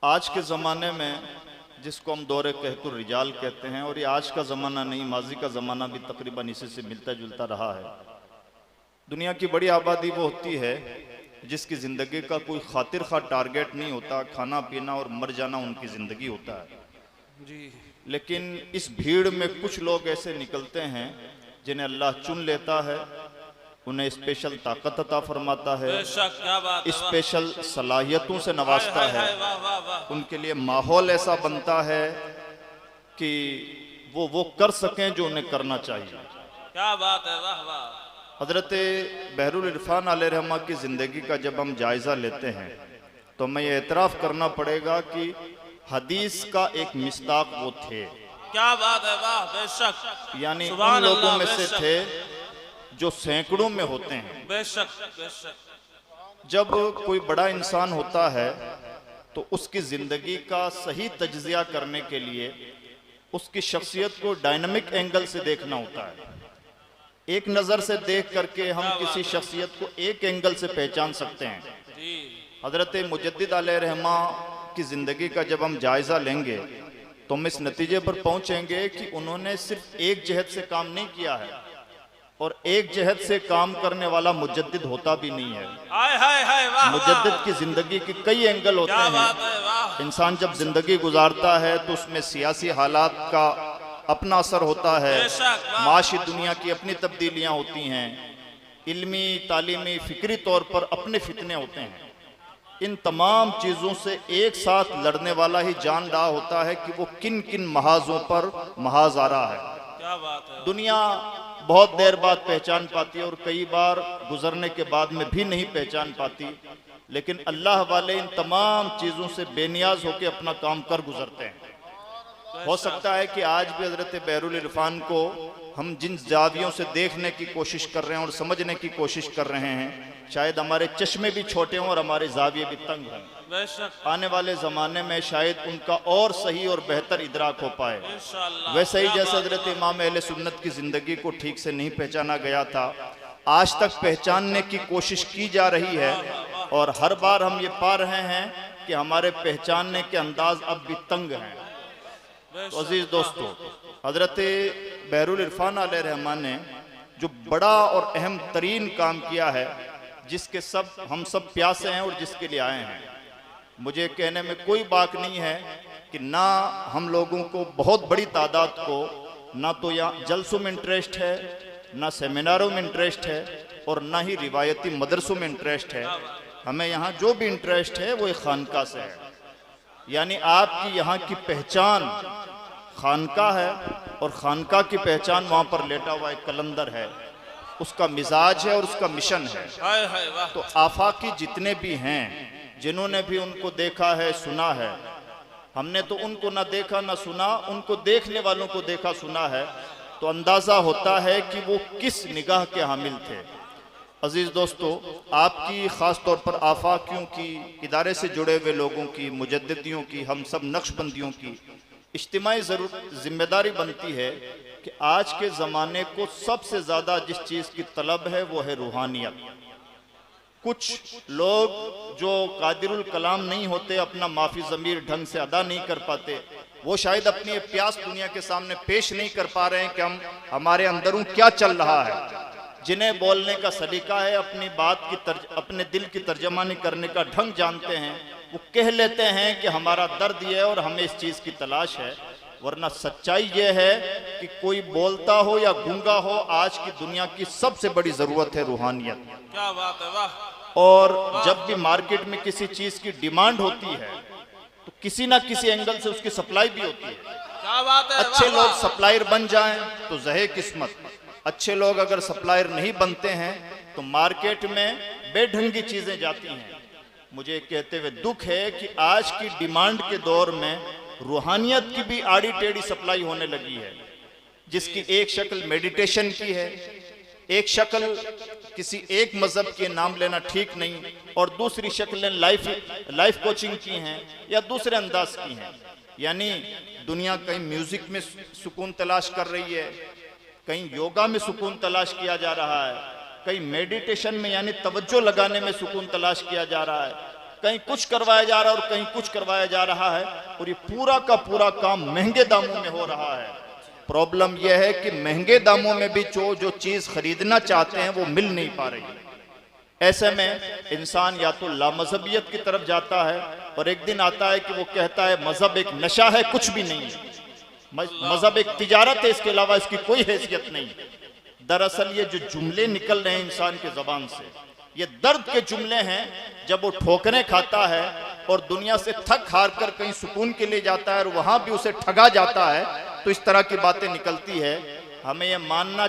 आज के ज़माने में जिसको हम दौरे कहकुर रिजाल कहते हैं, और ये आज का ज़माना नहीं, माजी का ज़माना भी तकरीबन इसी से मिलता जुलता रहा है। दुनिया की बड़ी आबादी वो होती है जिसकी ज़िंदगी का कोई खातिर खा टारगेट नहीं होता, खाना पीना और मर जाना उनकी ज़िंदगी होता है जी। लेकिन इस भीड़ में कुछ लोग ऐसे निकलते हैं जिन्हें अल्लाह चुन लेता है, उन्हें स्पेशल ताकत अता फरमाता है, स्पेशल सलाहियतों से नवाजता है, उनके लिए माहौल ऐसा बनता है कि वो कर सकें जो उन्हें करना चाहिए। क्या बात है, वाह वाह। हजरत बहरुल इरफान अलैहिर्रहमा की ज़िंदगी का जब हम जायज़ा लेते हैं तो हमें ये एतराफ़ करना पड़ेगा कि हदीस का एक मिस्ताक वो थे। क्या बात है, वाह, बेशक। यानी उन लोगों में से थे जो सैकड़ों में होते हैं। बेशक बेशक। जब कोई बड़ा इंसान होता है तो उसकी ज़िंदगी का सही तज्ज़िया करने के लिए उसकी शख्सियत को डायनामिक एंगल से देखना होता है। एक नज़र से देख करके हम किसी शख्सियत को एक एंगल से पहचान सकते हैं। हज़रत मुजद्दिद अलैहिर्रहमा की ज़िंदगी का जब हम जायज़ा लेंगे तो हम इस नतीजे पर पहुंचेंगे कि उन्होंने सिर्फ एक जहत से काम नहीं किया है, और एक जहत से काम करने वाला मुजद्दिद होता भी नहीं है। मुजद्दिद की ज़िंदगी के कई एंगल होते हैं। इंसान जब ज़िंदगी गुजारता है तो उसमें सियासी हालात का अपना असर होता है, माशी दुनिया की अपनी तब्दीलियां होती हैं, इल्मी तालीमी फिक्री तौर पर अपने फितने होते हैं। इन तमाम चीज़ों से एक साथ लड़ने वाला ही जान रहा होता है कि वो किन किन महाजों पर महाज आ रहा है। क्या बात है। दुनिया बहुत देर बाद पहचान पाती है और कई बार गुजरने के बाद में भी नहीं पहचान पाती, लेकिन अल्लाह वाले इन तमाम चीज़ों से बेनियाज होकर अपना काम कर गुजरते हैं। हो सकता है कि आज भी हजरत बहरुल इरफान को हम जिन जावियों से देखने की कोशिश कर रहे हैं और समझने की कोशिश कर रहे हैं, शायद हमारे चश्मे भी छोटे हों और हमारे जाविये भी तंग हों। आने वाले ज़माने में शायद उनका और सही और बेहतर इदराक हो पाए। वैसे ही जैसे हजरत इमाम अहले सुन्नत की ज़िंदगी को ठीक से नहीं पहचाना गया था, आज तक पहचानने की कोशिश की जा रही है, और हर बार हम ये पा रहे हैं कि हमारे पहचानने के अंदाज अब भी तंग हैं। तो अजीज दोस्तों, हजरत बहरुल इरफान अलैहिर्रहमा ने जो बड़ा और अहम तरीन काम किया है, जिसके हम सब प्यासे हैं और जिसके लिए आए हैं, मुझे कहने में कोई बात नहीं है कि ना हम लोगों को बहुत बड़ी तादाद को ना तो यहाँ जलसों में इंटरेस्ट है, ना सेमिनारों में इंटरेस्ट है, और ना ही रिवायती मदरसों में इंटरेस्ट है। हमें यहाँ जो भी इंटरेस्ट है वो एक खानका से है। यानी आपकी यहाँ की पहचान खानका है, और खानका की पहचान वहाँ पर लेटा हुआ एक कलंदर है, उसका मिजाज है और उसका मिशन है। तो आफाकी जितने भी हैं, जिन्होंने भी उनको देखा है सुना है, हमने तो उनको ना देखा ना सुना, उनको देखने वालों को देखा सुना है, तो अंदाज़ा होता है कि वो किस निगाह के हामिल थे। अजीज़ दोस्तों, आपकी ख़ास तौर पर आफाकियों की, इदारे से जुड़े हुए लोगों की, मुजद्दिदियों की, हम सब नक्शबंदियों की इज्तिमाई जिम्मेदारी बनती है कि आज के ज़माने को सबसे ज़्यादा जिस चीज़ की तलब है वो है रूहानियत। कुछ लोग जो कादिरुल कलाम नहीं होते, अपना माफ़ी ज़मीर ढंग से अदा नहीं कर पाते, वो शायद अपनी प्यास दुनिया के सामने पेश नहीं कर पा रहे हैं कि हमारे अंदरों क्या चल रहा है। जिन्हें बोलने का सलीका है, अपनी बात की अपने दिल की तर्जमानी करने का ढंग जानते हैं, वो कह लेते हैं कि हमारा दर्द ये है और हमें इस चीज़ की तलाश है। वरना सच्चाई ये है कि कोई बोलता हो या गूंगा हो, आज की दुनिया की सबसे बड़ी ज़रूरत है रूहानियत। क्या बात है, वाह। और जब भी मार्केट में किसी चीज़ की डिमांड होती है तो किसी ना किसी एंगल से उसकी सप्लाई भी होती है। क्या बात है, अच्छे लोग सप्लायर बन जाएं तो ज़हे किस्मत, अच्छे लोग अगर सप्लायर नहीं बनते हैं तो मार्केट में बेढंगी चीज़ें जाती हैं। मुझे कहते हुए दुख है कि आज की डिमांड के दौर में रूहानियत की भी आड़ी टेढ़ी सप्लाई होने लगी है, जिसकी एक शक्ल मेडिटेशन की है, एक शक्ल किसी एक मज़हब के नाम लेना ठीक नहीं, और दूसरी शक्लें लाइफ कोचिंग की हैं या दूसरे अंदाज की हैं। यानी दुनिया कहीं म्यूज़िक में सुकून तलाश कर रही है, कहीं योगा में सुकून तलाश किया जा रहा है, कहीं मेडिटेशन में यानी तवज्जो लगाने में सुकून तलाश किया जा रहा है, कहीं कुछ करवाया जा रहा है और कहीं कुछ करवाया जा रहा है, और ये पूरा का पूरा काम महंगे दामों में हो रहा है। प्रॉब्लम यह है कि महंगे दामों में भी जो चीज खरीदना चाहते हैं वो मिल नहीं पा रही। ऐसे में इंसान या तो लामज़हबियत की तरफ जाता है, और एक दिन आता है कि वो कहता है मजहब एक नशा है, कुछ भी नहीं है, मजहब एक तिजारत है, इसके अलावा इसकी कोई हैसियत नहीं। दरअसल ये जो जुमले निकल रहे हैं इंसान के जबान से, ये दर्द के जुमले हैं। जब वो ठोकरें खाता है और दुनिया से थक हार कर कहीं सुकून के लिए जाता है और वहां भी उसे ठगा जाता है, तो इस तरह की बातें निकलती है। हमें ये मानना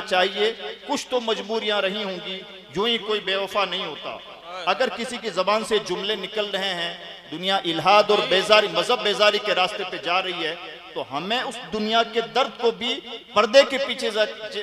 चाहिए कुछ तो मजबूरियां रही होंगी, यूं ही कोई बेवफा नहीं होता। अगर किसी की जबान से जुमले निकल रहे हैं, दुनिया इल्हाद और बेजारी, मजहब बेजारी के रास्ते पे जा रही है, तो हमें उस दुनिया के दर्द को भी पर्दे के पीछे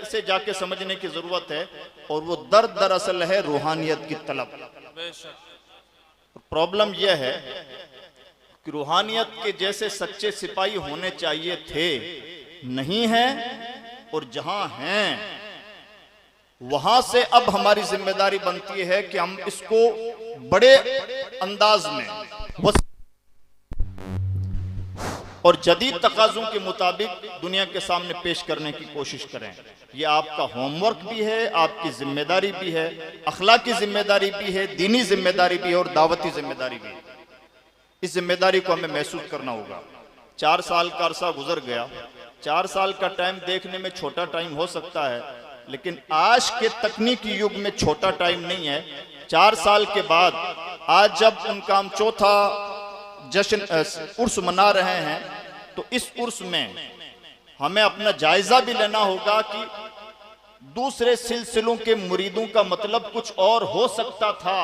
से जाके समझने की जरूरत है। और वो दर्द दरअसल है रूहानियत की तलब। प्रॉब्लम यह है कि रूहानियत के जैसे सच्चे सिपाही होने चाहिए थे, नहीं है, और जहां हैं वहां से अब हमारी जिम्मेदारी बनती है कि हम इसको बड़े अंदाज में और जदीद तकाज़ों के मुताबिक दुनिया के सामने पेश करने की कोशिश करें। यह आपका होमवर्क भी है, आपकी जिम्मेदारी भी है, अखलाकी जिम्मेदारी भी है, दीनी जिम्मेदारी भी है और दावती जिम्मेदारी भी है। इस जिम्मेदारी को हमें महसूस करना होगा। 4 साल का अरसा गुजर गया। 4 साल का टाइम देखने में छोटा टाइम हो सकता है, लेकिन आज के तकनीकी युग में छोटा टाइम नहीं है। 4 साल के बाद आज जब उनका हम चौथा जश्न उर्स मना रहे हैं, तो इस उर्स में हमें अपना जायजा भी लेना होगा कि दूसरे सिलसिलों के मुरीदों का मतलब कुछ और हो सकता था,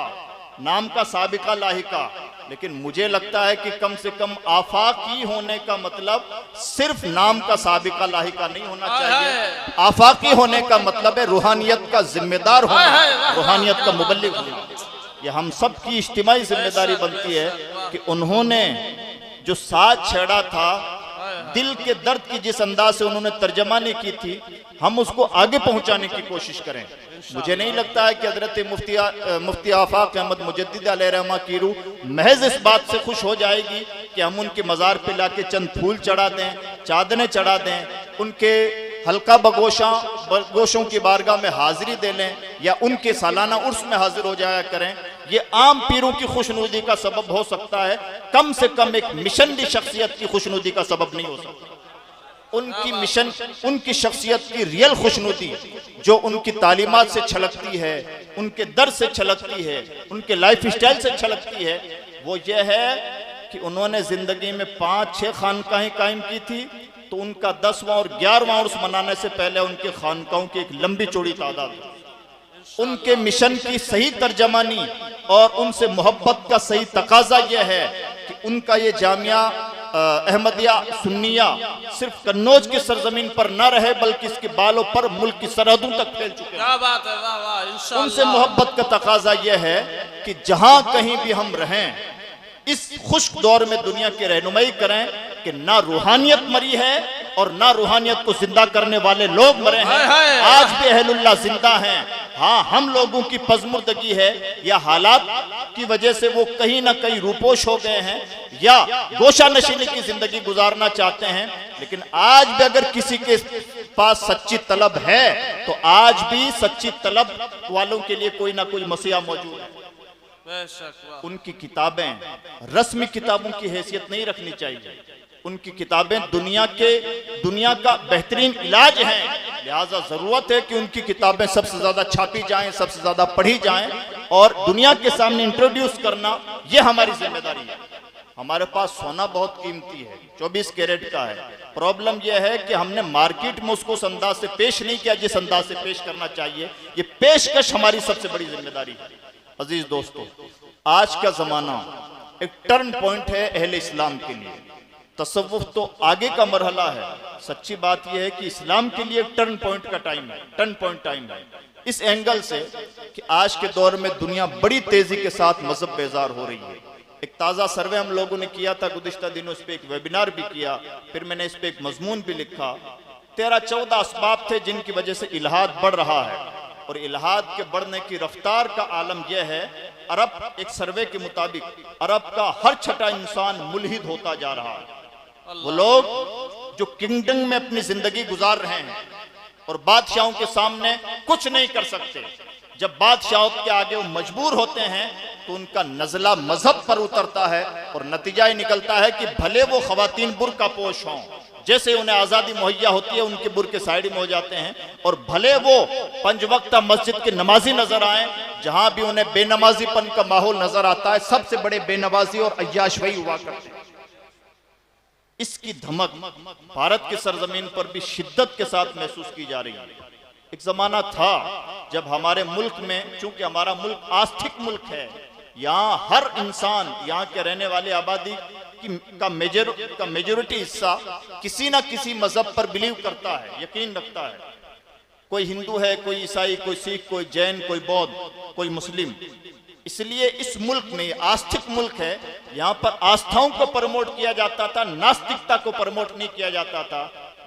नाम का साबिका लाहिका, लेकिन मुझे लगता है कि कम से कम आफाकी होने का मतलब सिर्फ नाम का साबिका लाहिका नहीं होना चाहिए। आफाकी होने का मतलब है रूहानियत का जिम्मेदार होना, रूहानियत का मुबल्लिग होना। यह हम सब की इज्तिमाई जिम्मेदारी बनती है कि उन्होंने जो साथ छेड़ा था, दिल के दर्द की जिस अंदाज से उन्होंने तर्जमानी की थी, हम उसको आगे पहुंचाने की कोशिश करें। मुझे नहीं लगता है कि हजरत मुफ्ती आफाक अहमद मुजद्दिद अलैहिर्रहमा की रूह महज इस बात से खुश हो जाएगी कि हम उनके मज़ार पे लाके चंद फूल चढ़ा दें, चादरें चढ़ा दें, उनके हल्का बगोशों की बारगाह में हाजिरी दे लें, या उनके सालाना उर्स में हाजिर हो जाया करें। ये आम पीरों की खुशनुदी का सबब हो सकता है, कम से कम एक मिशनरी शख्सियत की खुशनुदी का सबब नहीं हो सकता। उनकी मिशन, उनकी शख्सियत की रियल खुशनुदी जो उनकी तालीमात से छलकती है, उनके दर से छलकती है, उनके लाइफ स्टाइल से छलकती है, वो ये है कि उन्होंने जिंदगी में 5-6 खानकाहें कायम की थी, तो उनका 10वां और 11वां उर्स मनाने से पहले उनके खानकाहों की एक लंबी चौड़ी तादाद थी। उनके मिशन की सही तर्जमानी और उनसे मोहब्बत का सही तकाजा यह है कि उनका ये जामिया अहमदिया सुन्निया सिर्फ कन्नौज की सरजमीन पर न रहे, बल्कि इसके बालों पर मुल्क की सरहदों तक फैल चुके हैं। क्या बात है, वाह वाह, इंशाअल्लाह। उनसे मोहब्बत का तकाजा यह है कि जहां कहीं भी हम रहें, इस खुश्क दौर में दुनिया की रहनुमाई करें कि ना रूहानियत मरी है और ना रूहानियत को जिंदा करने वाले लोग मरे हैं। आज भी अहलुल्लाह जिंदा हैं। हाँ, हम लोगों की पजमुर्दगी है या हालात की वजह से वो कहीं ना कहीं रूपोश हो गए हैं या गोशा नशीनी की जिंदगी गुजारना चाहते हैं, लेकिन आज भी अगर किसी के पास सच्ची तलब है तो आज भी सच्ची तलब वालों के लिए कोई ना कोई मसीहा मौजूद है। उनकी किताबें रस्मी किताबों की हैसियत नहीं रखनी चाहिए। उनकी किताबें दुनिया का बेहतरीन इलाज हैं, लिहाजा जरूरत है कि उनकी किताबें सबसे ज्यादा छापी जाएं, सबसे ज्यादा पढ़ी जाएं और दुनिया के सामने इंट्रोड्यूस करना यह हमारी जिम्मेदारी है। हमारे पास सोना बहुत कीमती है, 24 कैरेट का है। प्रॉब्लम यह है कि हमने मार्केट में उसको उस अंदाज से पेश नहीं किया जिस अंदाज से पेश करना चाहिए। ये पेशकश हमारी सबसे बड़ी जिम्मेदारी है। अजीज दोस्तों, आज का जमाना एक टर्न पॉइंट है अहले इस्लाम के लिए। तसव्वुफ तो आगे का मरहला है। सच्ची बात यह है कि इस्लाम के लिए एक टर्न पॉइंट का टाइम है, टर्न पॉइंट टाइम है, इस एंगल से कि आज के दौर में दुनिया बड़ी तेजी के साथ मजहब बेजार हो रही है। एक ताज़ा सर्वे हम लोगों ने किया था गुज़िश्ता दिनों, इस पर एक वेबिनार भी किया, फिर मैंने इस पर एक मजमून भी लिखा। 13-14 असबाब थे जिनकी वजह से इल्हाद बढ़ रहा है, और इल्हाद के बढ़ने की रफ्तार का आलम यह है अरब एक सर्वे के मुताबिक अरब का हर छठा इंसान मुल्हिद होता जा रहा है। वो लोग जो किंगडम में अपनी जिंदगी गुजार रहे हैं और बादशाहों के सामने कुछ नहीं कर सकते, जब बादशाहों के आगे वो मजबूर होते हैं तो उनका नजला मजहब पर उतरता है और नतीजा ये निकलता है कि भले वो खवातीन बुर्का पोश हों, जैसे उन्हें आज़ादी मुहैया होती है उनके बुर्के साइड में हो जाते हैं, और भले वो 5 वक्त मस्जिद के नमाजी नजर आए, जहां भी उन्हें बेनमाजीपन का माहौल नजर आता है सबसे बड़े बेनवाजी और अय्याश वही हुआ करते हैं। इसकी धमक भारत की सरजमीन पर भी शिद्दत के साथ महसूस की जा रही है। एक जमाना था जब हमारे मुल्क में, चूंकि हमारा मुल्क आस्थिक मुल्क है, यहाँ हर इंसान, यहाँ के रहने वाले आबादी का मेजोरिटी हिस्सा किसी ना किसी मजहब पर बिलीव करता है, यकीन रखता है। कोई हिंदू है, कोई ईसाई, कोई सिख, कोई जैन, कोई बौद्ध, कोई मुस्लिम। इसलिए इस मुल्क में, आस्थिक मुल्क है, यहाँ पर आस्थाओं को प्रमोट किया जाता था, नास्तिकता को प्रमोट नहीं किया जाता था।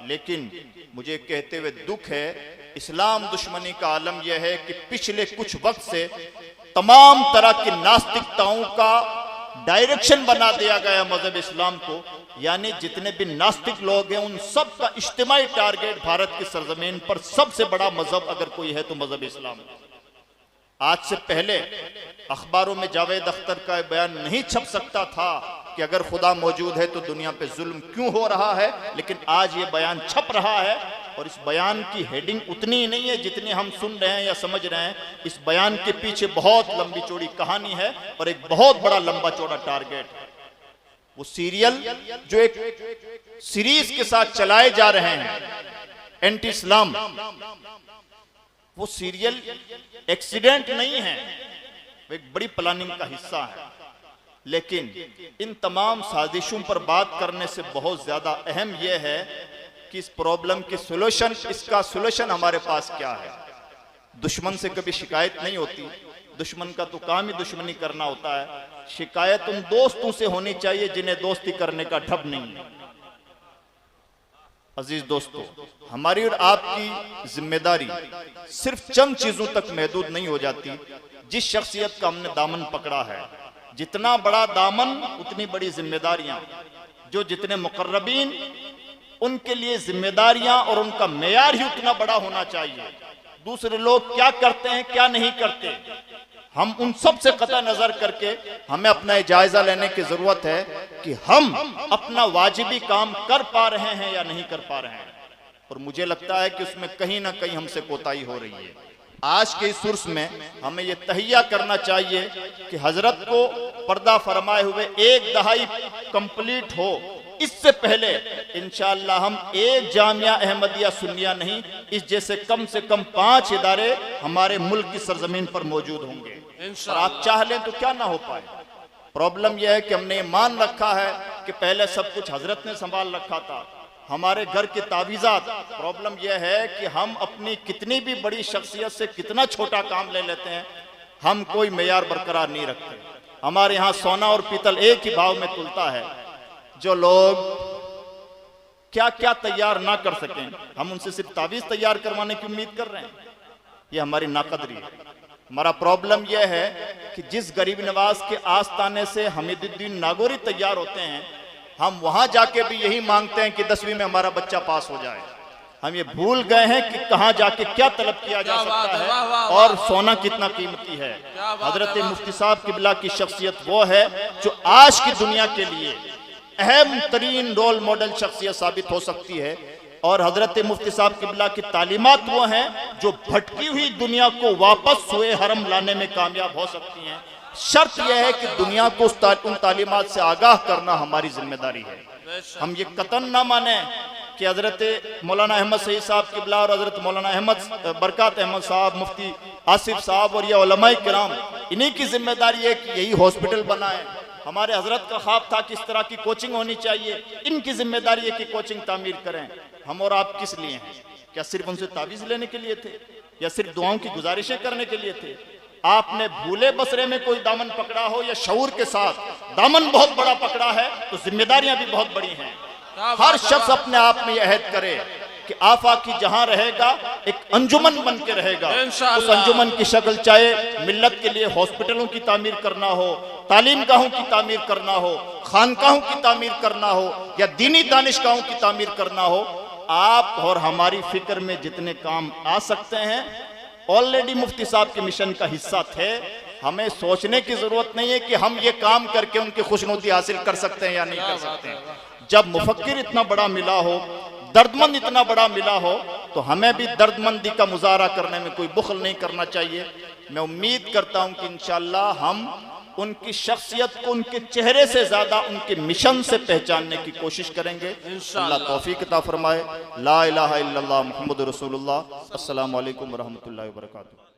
लेकिन मुझे कहते हुए दुख है, इस्लाम दुश्मनी का आलम यह है कि पिछले कुछ वक्त से तमाम तरह की नास्तिकताओं का डायरेक्शन बना दिया गया मजहब इस्लाम को। यानी जितने भी नास्तिक लोग हैं उन सब का इज्तिमाई टारगेट भारत की सरजमीन पर सबसे बड़ा मजहब अगर कोई है तो मजहब इस्लाम। आज से पहले अखबारों में जावेद अख्तर का बयान नहीं छप सकता था कि अगर खुदा मौजूद है तो दुनिया पे जुल्म क्यों हो रहा है, लेकिन आज ये बयान छप रहा है और इस बयान की हेडिंग उतनी ही नहीं है जितनी हम सुन रहे हैं या समझ रहे हैं। इस बयान के पीछे बहुत लंबी चौड़ी कहानी है और एक बहुत बड़ा लंबा चौड़ा टारगेट है। वो सीरियल जो एक सीरीज के साथ चलाए जा रहे हैं, एंटी इस्लाम, वो सीरियल एक्सीडेंट नहीं है, वो एक बड़ी प्लानिंग का हिस्सा है। लेकिन इन तमाम साजिशों पर बात करने से बहुत ज्यादा अहम यह है कि इस प्रॉब्लम की सोल्यूशन, इसका सोल्यूशन हमारे पास क्या है। दुश्मन से कभी शिकायत नहीं होती, दुश्मन का तो काम ही दुश्मनी करना होता है। शिकायत उन दोस्तों से होनी चाहिए जिन्हें दोस्ती करने का ढब नहीं है। अजीज दोस्तों, हमारी और आपकी जिम्मेदारी सिर्फ चंद चीजों तक महदूद नहीं हो जाती। जिस शख्सियत का हमने दामन पकड़ा है, जितना बड़ा दामन उतनी बड़ी जिम्मेदारियां, जो जितने मुकर्रबीन उनके लिए जिम्मेदारियां और उनका मेयार ही उतना बड़ा होना चाहिए। दूसरे लोग क्या करते हैं क्या नहीं करते, हम उन सब से कतई नजर करके हमें अपना जायजा लेने की जरूरत है कि हम अपना वाजिबी काम कर पा रहे हैं या नहीं कर पा रहे हैं। और मुझे लगता है कि उसमें कहीं ना कहीं हमसे कोताही हो रही है। आज के इस उर्स में हमें यह तहिया करना चाहिए कि हजरत को पर्दा फरमाए हुए 1 दहाई कंप्लीट हो, इससे पहले इंशाअल्लाह हम एक जामिया अहमदिया सुन्निया नहीं, इस जैसे कम से कम 5 इदारे हमारे मुल्क की सरजमीन पर मौजूद होंगे। और आप चाह लें तो क्या ना हो पाए। प्रॉब्लम यह है कि हमने ये मान रखा है कि पहले सब कुछ हजरत ने संभाल रखा था, हमारे घर के तावीज़ात। प्रॉब्लम यह है कि हम अपनी कितनी भी बड़ी शख्सियत से कितना छोटा काम ले लेते हैं, हम कोई मेयार बरकरार नहीं रखते। हमारे यहाँ सोना और पीतल एक ही भाव में तुलता है। जो लोग क्या क्या तैयार ना कर सकें, हम उनसे सिर्फ तावीज़ तैयार करवाने की उम्मीद कर रहे हैं, ये हमारी नाकदरी है। हमारा प्रॉब्लम यह है कि जिस गरीब नवाज के आस्ताने से हमीदुद्दीन नागौरी तैयार होते हैं, हम वहां जाके भी यही मांगते हैं कि 10वीं में हमारा बच्चा पास हो जाए। हम ये भूल गए हैं कि कहां जाके क्या तलब किया जा सकता है और सोना कितना कीमती है। हजरत मुफ्ती साहब किबला की शख्सियत वो है जो आज की दुनिया के लिए अहम तरीन रोल मॉडल शख्सियत साबित हो सकती है। और हजरत मुफ्ती साहब किबला की तालीमात वो हैं जो भटकी हुई दुनिया को वापस सोए हरम लाने में कामयाब हो सकती हैं। शर्त यह है कि दुनिया को उन तालीमात से आगाह करना हमारी जिम्मेदारी है। हम ये कतन ना माने कि हजरत मौलाना अहमद सईद साहब किबला और हजरत मौलाना अहमद बरकत अहमद साहब, मुफ्ती आसिफ साहब और ये उलमाए किराम, इन्हीं की जिम्मेदारी है कि यही हॉस्पिटल बनाए। हमारे हजरत का ख्वाब था कि इस तरह की कोचिंग होनी चाहिए, इनकी जिम्मेदारी है कि कोचिंग तामीर करें। हम और आप किस लिए हैं? क्या सिर्फ उनसे तावीज़ लेने के लिए थे या सिर्फ दुआओं की गुजारिशें करने के लिए थे? आपने भूले बसरे में कोई दामन पकड़ा हो या शऊर के साथ दामन बहुत बड़ा पकड़ा है तो जिम्मेदारियां भी बहुत बड़ी हैं। हर शख्स अपने आप में यह अहद करे कि आफाकी जहां रहेगा एक अंजुमन बन के रहेगा। इंशाअल्लाह। उस अंजुमन की शक्ल चाहे मिल्लत के लिए हॉस्पिटलों की तामीर करना हो, तालीम गाहों की तामीर करना हो, खानकाहों की तामीर करना हो या दीनी दानिशगाहों की तामीर करना हो, आप और हमारी फिक्र में जितने काम आ सकते हैं ऑलरेडी मुफ्ती साहब के मिशन का हिस्सा थे। हमें सोचने की जरूरत नहीं है कि हम ये काम करके उनकी खुशनुदी हासिल कर सकते हैं या नहीं कर सकते हैं। जब मुफक्किर इतना बड़ा मिला हो, दर्दमंद इतना बड़ा मिला हो, तो हमें भी दर्दमंदी का मुजाहरा करने में कोई बुखल नहीं करना चाहिए। मैं उम्मीद करता हूं कि इंशाअल्लाह हम उनकी शख्सियत को उनके चेहरे से ज्यादा उनके मिशन से पहचानने की कोशिश करेंगे। अल्लाह तौफीक अता फरमाए। ला इलाहा इल्लल्लाह मुहम्मदुर रसूलुल्लाह। अस्सलामु अलैकुम व रहमतुल्लाहि व बरकातुहू।